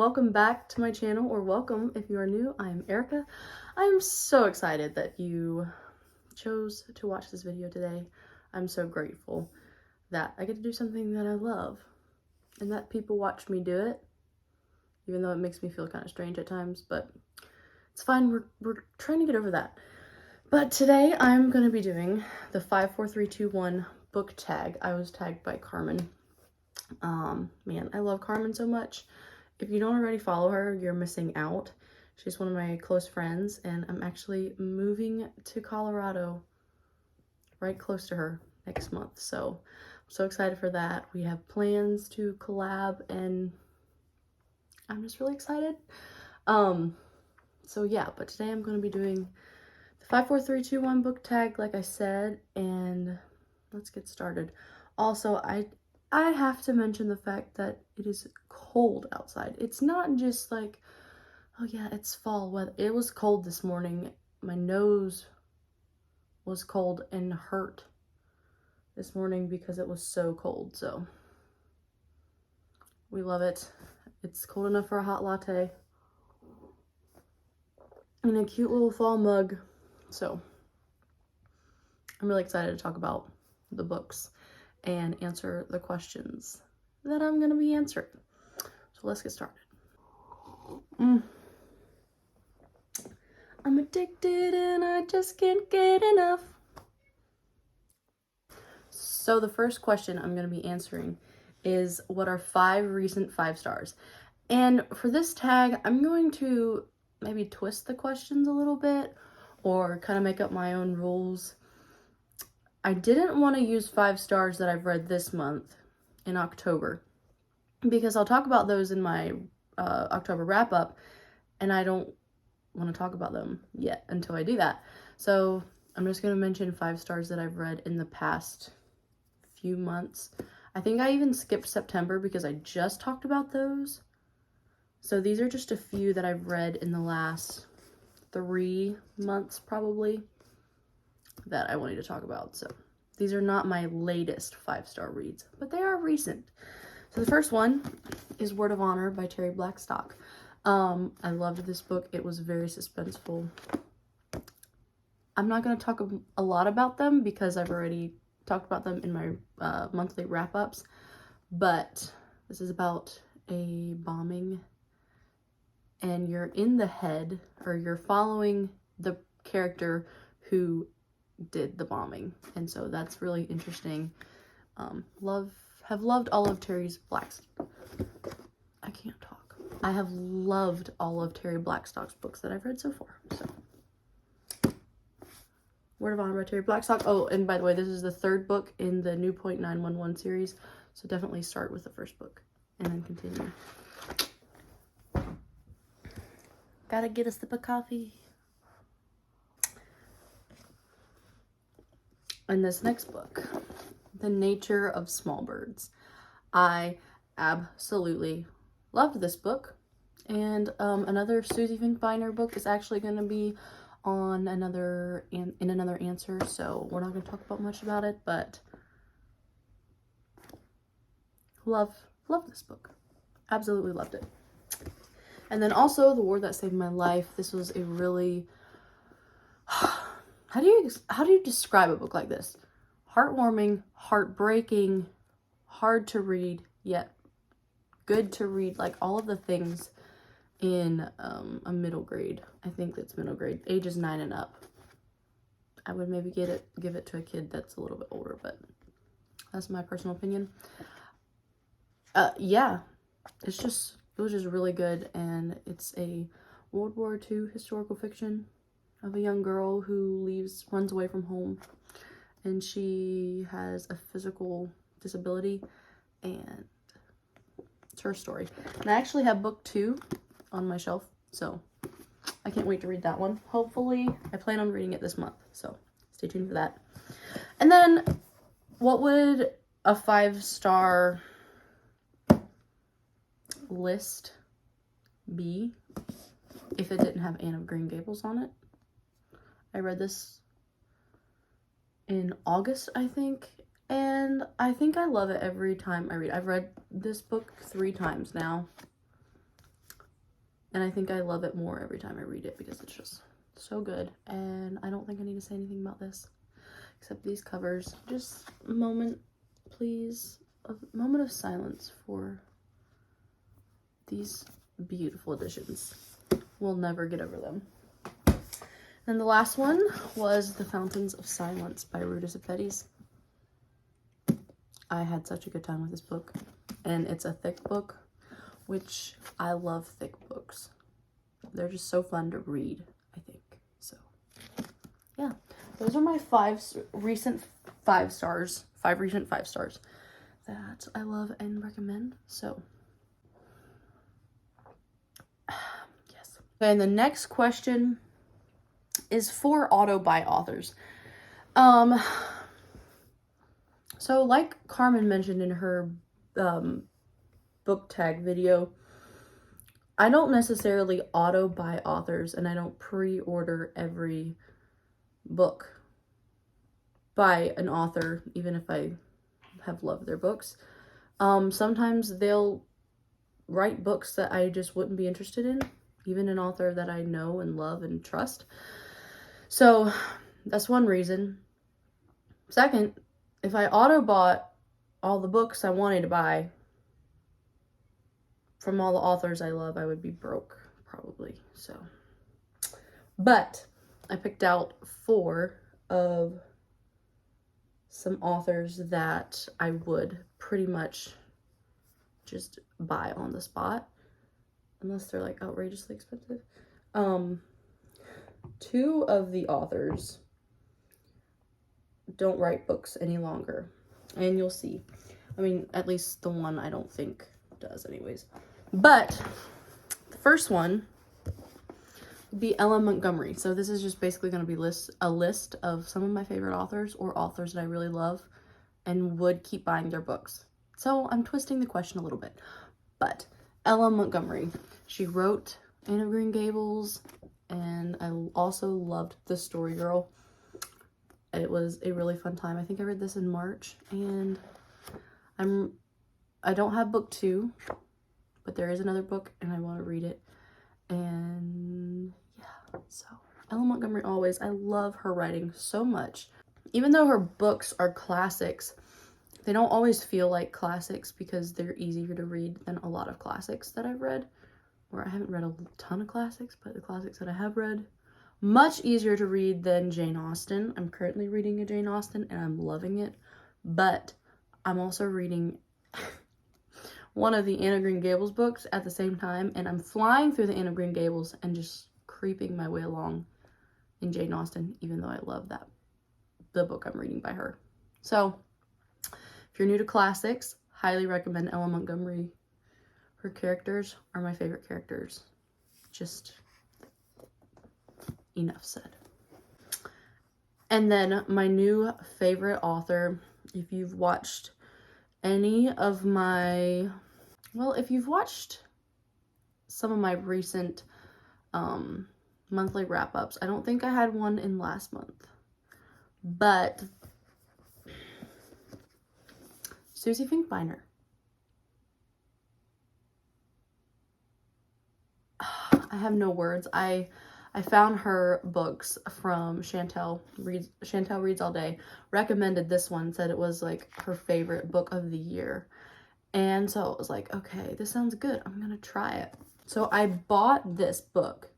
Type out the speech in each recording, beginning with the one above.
welcome back to my channel, or welcome if you are new. I am Erica. I am so excited that you chose to watch this video today. I'm so grateful that I get to do something that I love and that people watch me do it, even though it makes me feel kind of strange at times, but it's fine. We're trying to get over that. But today I'm going to be doing the 54321 book tag. I was tagged by Carmen. Man, I love Carmen so much. If you don't already follow her, you're missing out. She's one of my close friends, and I'm actually moving to Colorado right close to her next month. So I'm so excited for that. We have plans to collab, and I'm just really excited. So yeah, but today I'm going to be doing the 54321 book tag, like I said, and let's get started. Also, I have to mention the fact that it is cold outside. It's not just like, oh yeah, it's fall weather. It was cold this morning. My nose was cold and hurt this morning because it was so cold. So we love it. It's cold enough for a hot latte in a cute little fall mug. So I'm really excited to talk about the books and answer the questions that I'm going to be answering. So let's get started. I'm addicted and I just can't get enough. So the first question I'm going to be answering is, what are 5 recent 5 stars? And for this tag, I'm going to maybe twist the questions a little bit or kind of make up my own rules. I didn't want to use 5 stars that I've read this month in October, because I'll talk about those in my October wrap-up, and I don't want to talk about them yet until I do that. So I'm just going to mention 5 stars that I've read in the past few months. I think I even skipped September because I just talked about those. So these are just a few that I've read in the last 3 months probably that I wanted to talk about. So these are not my latest 5-star reads, but they are recent. So the first one is Word of Honor by Terry Blackstock. I loved this book. It was very suspenseful. I'm not going to talk a lot about them because I've already talked about them in my monthly wrap-ups, but this is about a bombing, and you're in the head, or you're following the character who did the bombing, and so that's really interesting. Have loved all of Terry's I can't talk. I have loved all of Terry Blackstock's books that I've read so far. So Word of Honor by Terry Blackstock. Oh, and by the way, this is the 3rd book in the New Point 911 series, so definitely start with the 1st book and then continue. Gotta get a sip of coffee. And this next book, The Nature of Small Birds. I absolutely loved this book. And another Susie Finkbeiner book is actually going to be on another answer, so we're not going to talk about much about it, but love this book. Absolutely loved it. And then also The War That Saved My Life. This was a really how do you describe a book like this? Heartwarming, heartbreaking, hard to read, yet good to read, like all of the things in a middle grade. I think that's middle grade, ages 9 and up. I would maybe give it to a kid that's a little bit older, but that's my personal opinion. Yeah, it was just really good, and it's a World War II historical fiction of a young girl who runs away from home, and she has a physical disability, and it's her story. And I actually have book 2 on my shelf, so I can't wait to read that one. Hopefully, I plan on reading it this month, so stay tuned for that. And then, what would a 5-star list be if it didn't have Anne of Green Gables on it? I read this in August, I think, and I think I love it every time I read. I've read this book 3 times now. And I think I love it more every time I read it because it's just so good. And I don't think I need to say anything about this except these covers. Just a moment, please. A moment of silence for these beautiful editions. We'll never get over them. And the last one was The Fountains of Silence by Ruta Sepetys. I had such a good time with this book. And it's a thick book, which I love thick books. They're just so fun to read, I think. So, yeah. Those are my 5 recent 5 stars that I love and recommend. So, yes. Okay, and the next question is for auto-buy authors. So like Carmen mentioned in her book tag video, I don't necessarily auto-buy authors, and I don't pre-order every book by an author, even if I have loved their books. Sometimes they'll write books that I just wouldn't be interested in, even an author that I know and love and trust. So that's one reason. Second, if I auto-bought all the books I wanted to buy from all the authors I love, I would be broke, probably. So, but I picked out 4 of some authors that I would pretty much just buy on the spot, unless they're like outrageously expensive. 2 of the authors don't write books any longer, and you'll see. I mean, at least the one I don't think does anyways. But the first one would be Ella Montgomery. So this is just basically going to be a list of some of my favorite authors or authors that I really love and would keep buying their books. So I'm twisting the question a little bit. But Ella Montgomery, she wrote Anne of Green Gables, and I also loved The Story Girl. It was a really fun time. I think I read this in March, and I don't have book 2, but there is another book and I want to read it. And yeah, so Ella Montgomery always, I love her writing so much. Even though her books are classics, they don't always feel like classics because they're easier to read than a lot of classics that I've read. Or I haven't read a ton of classics, but the classics that I have read, much easier to read than Jane Austen. I'm currently reading a Jane Austen and I'm loving it, but I'm also reading one of the Anne of Green Gables books at the same time, and I'm flying through the Anne of Green Gables and just creeping my way along in Jane Austen, even though I love the book I'm reading by her. So if you're new to classics, highly recommend Ella Montgomery. Her characters are my favorite characters. Just enough said. And then my new favorite author, if you've watched any of my, well, if you've watched some of my recent monthly wrap-ups, I don't think I had one in last month, but Susie Finkbeiner. I have no words. I found her books from Chantel Reads All Day, recommended this one, said it was like her favorite book of the year. And so it was like, okay, this sounds good. I'm going to try it. So I bought this book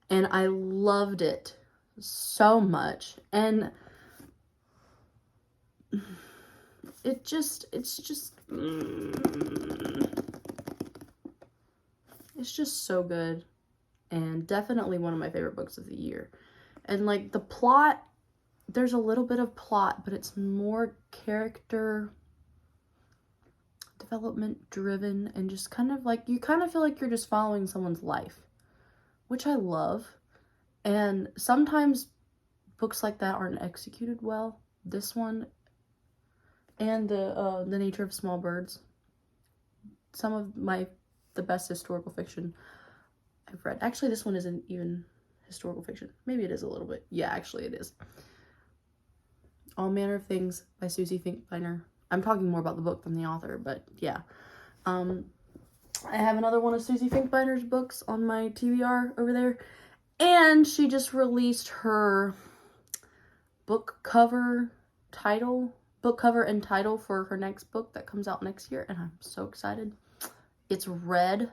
and I loved it so much. And it's just so good, and definitely one of my favorite books of the year. And like the plot, there's a little bit of plot, but it's more character development driven, and just kind of like, you kind of feel like you're just following someone's life, which I love. And sometimes books like that aren't executed well. This one and the Nature of Small Birds, some of the best historical fiction I've read. Actually, this one isn't even historical fiction. Maybe it is a little bit. Yeah, actually it is. All Manner of Things by Susie Finkbeiner. I'm talking more about the book than the author, but yeah. I have another one of Susie Finkbinder's books on my TBR over there. And she just released her book cover and title for her next book that comes out next year. And I'm so excited. It's red.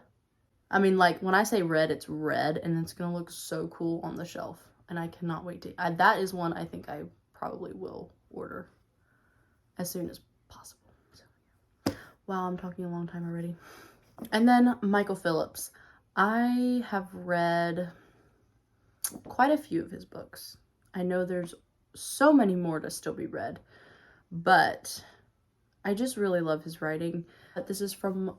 I mean, like, when I say red, it's red. And it's going to look so cool on the shelf. And I cannot wait to... that is one I think I probably will order as soon as possible. So, wow, I'm talking a long time already. And then Michael Phillips. I have read quite a few of his books. I know there's so many more to still be read, but I just really love his writing. But this is from,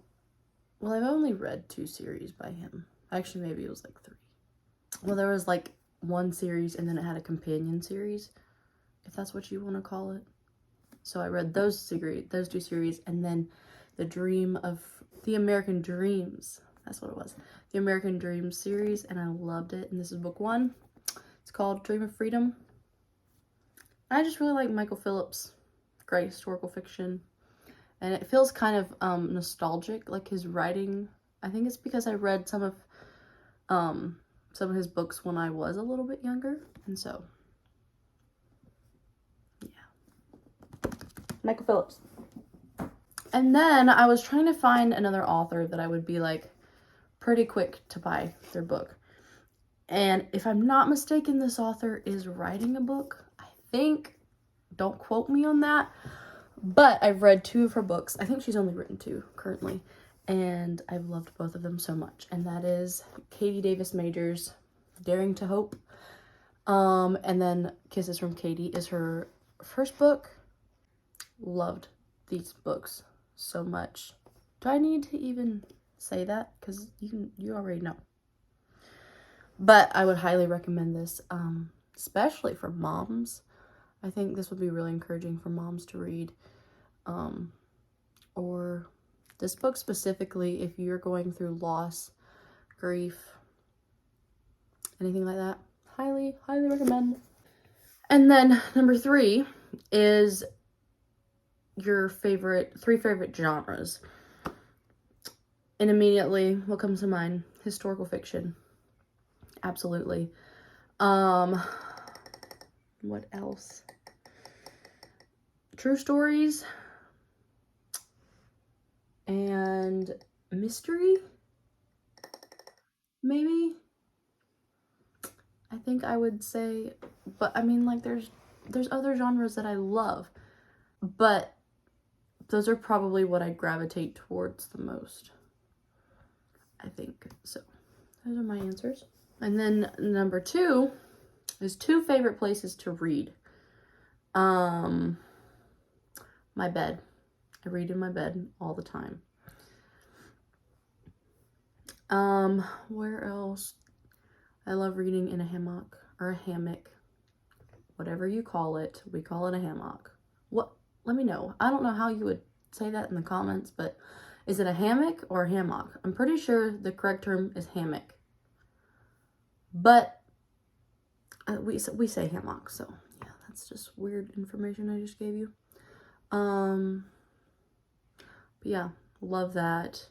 well, I've only read 2 series by him. Actually, maybe it was like 3. Well, there was like 1 series and then it had a companion series, if that's what you want to call it. So I read those 2 series, and then The American Dreams. That's what it was. The American Dreams series, and I loved it. And this is book 1. It's called Dream of Freedom. I just really like Michael Phillips. Great historical fiction. And it feels kind of nostalgic, like his writing. I think it's because I read some of his books when I was a little bit younger. And so, yeah. Michael Phillips. And then I was trying to find another author that I would be like pretty quick to buy their book. And if I'm not mistaken, this author is writing a book. I think, don't quote me on that, but I've read 2 of her books. I think she's only written 2 currently, and I've loved both of them so much. And that is Katie Davis Major's Daring to Hope. And then Kisses from Katie is her first book. Loved these books so much. Do I need to even say that? Because you already know. But I would highly recommend this, especially for moms. I think this would be really encouraging for moms to read. Or this book specifically, if you're going through loss, grief, anything like that. Highly, highly recommend. And then number 3 is your 3 favorite genres. And immediately, what comes to mind? Historical fiction. Absolutely. What else? True stories. And mystery? Maybe? I think I would say, but I mean, like, there's other genres that I love, but those are probably what I gravitate towards the most, I think. So those are my answers. And then number 2 is 2 favorite places to read. My bed. I read in my bed all the time. Where else? I love reading in a hammock or a hammock. Whatever you call it. We call it a hammock. What? Let me know. I don't know how you would say that in the comments, but is it a hammock or a hammock? I'm pretty sure the correct term is hammock. But we say hammock, so yeah, that's just weird information I just gave you. But yeah, love that.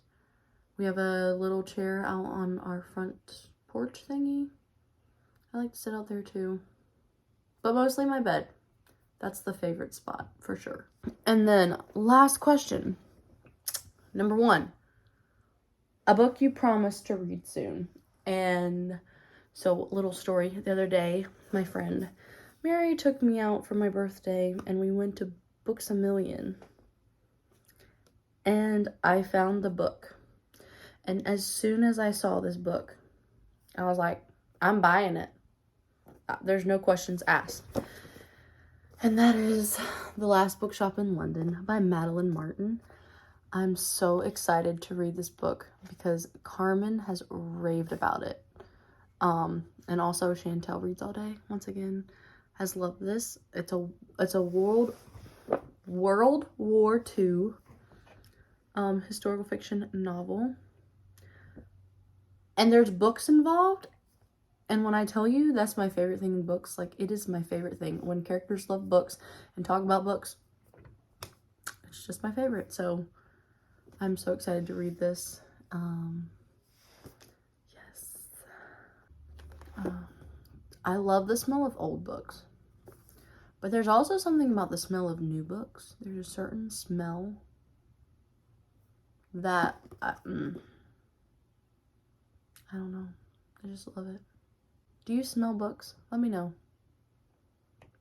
We have a little chair out on our front porch thingy. I like to sit out there too. But mostly my bed. That's the favorite spot for sure. And then last question. Number 1. A book you promised to read soon. And so, little story. The other day, my friend Mary took me out for my birthday and we went to Books A Million. And I found the book. And as soon as I saw this book, I was like, I'm buying it. There's no questions asked. And that is The Last Bookshop in London by Madeline Martin. I'm so excited to read this book because Carmen has raved about it. And also Chantel Reads All Day, once again, has loved this. It's a World War II historical fiction novel. And there's books involved. And when I tell you that's my favorite thing in books, like, it is my favorite thing. When characters love books and talk about books, it's just my favorite. So I'm so excited to read this. Yes. I love the smell of old books. But there's also something about the smell of new books. There's a certain smell that, I don't know. I just love it. Do you smell books? Let me know.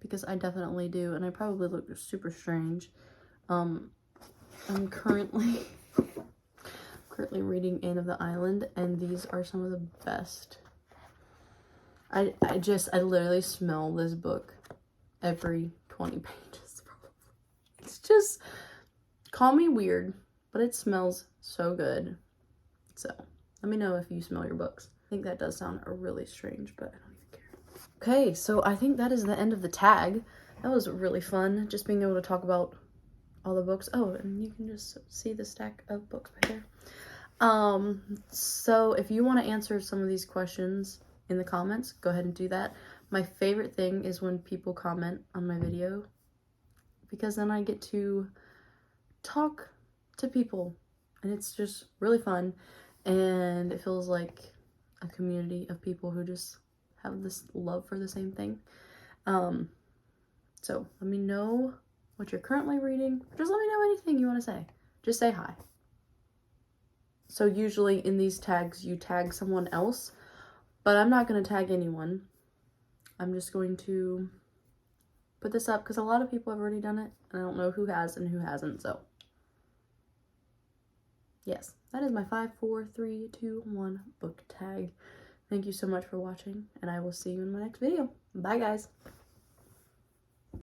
Because I definitely do, and I probably look super strange. I'm currently reading Anne of the Island, and these are some of the best. I literally smell this book every 20 pages, probably. It's just, call me weird, but it smells so good. So, let me know if you smell your books. I think that does sound really strange, but I don't even care. Okay, so I think that is the end of the tag. That was really fun, just being able to talk about all the books. Oh, and you can just see the stack of books right there. So if you want to answer some of these questions in the comments, go ahead and do that. My favorite thing is when people comment on my video, because then I get to talk to people, and it's just really fun, and it feels like a community of people who just have this love for the same thing. So let me know what you're currently reading. Just let me know anything you want to say. Just say hi. So usually in these tags, you tag someone else, but I'm not going to tag anyone. I'm just going to put this up because a lot of people have already done it, and I don't know who has and who hasn't, so. Yes, that is my 5, 4, 3, 2, 1 book tag. Thank you so much for watching, and I will see you in my next video. Bye, guys.